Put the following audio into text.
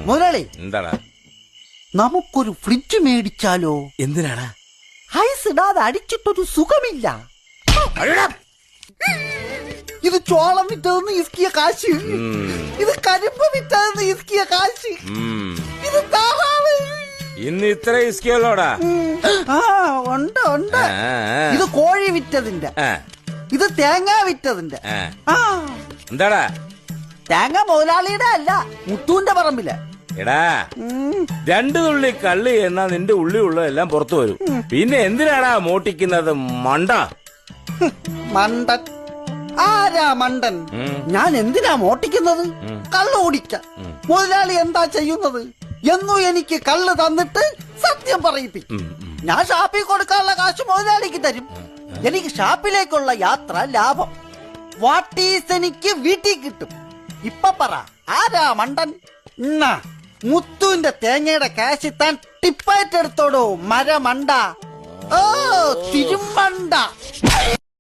മുതലാളി, എന്താടാ? നമുക്കൊരു ഫ്രിഡ്ജ് മേടിച്ചാലോ? എന്തിനാടാ? ഐസ് ഇടാതെ അടിച്ചിട്ടൊരു സുഖമില്ല. ഇത് ചോളം വിറ്റതെന്ന് ഇസ്കിയ കാശ്, ഇത് കരിമ്പ് വിറ്റതെന്ന് ഇസ്കിയ കാശ്, ഇത് താറാവ്. ഇന്ന് ഇത്ര ഇസ്കിയല്ലോടാ? ഉണ്ട് ഉണ്ട്. ഇത് കോഴി വിറ്റതിന്റെ, ഇത് തേങ്ങ വിറ്റതിന്റെ. എന്താടാ? തേങ്ങ മുതലാളിയുടെ അല്ല, മുത്തൂന്റെ പറമ്പില്. എടാ, 2 തുള്ളി കള്ളി എന്നാ നിന്റെ ഉള്ളി ഉള്ളതെല്ലാം പുറത്തു വരും. പിന്നെ എന്തിനാടാ മോട്ടിക്കുന്നത്? മണ്ട മണ്ടൻ. ആരാ മണ്ടൻ? ഞാൻ എന്തിനാ മോട്ടിക്കുന്നത്? കള്ള് കുടിക്ക. മുതലാളി എന്താ ചെയ്യുന്നത്? എന്നും എനിക്ക് കള്ള് തന്നിട്ട് സത്യം പറയിപ്പിക്കും. ഞാൻ ഷാപ്പിൽ കൊടുക്കാനുള്ള കാശ് മുതലാളിക്ക് തരും. എനിക്ക് ഷാപ്പിലേക്കുള്ള യാത്ര ലാഭം. വാട്ടീസ് എനിക്ക് വീട്ടിൽ കിട്ടും. ഇപ്പൊ പറ, ആരാ മണ്ടൻ? മുത്തുവിന്റെ തേങ്ങയുടെ കാശ് താൻ ടിപ്പായിട്ടെടുത്തോടോ മരമണ്ട. ഓ തിരുമണ്ട.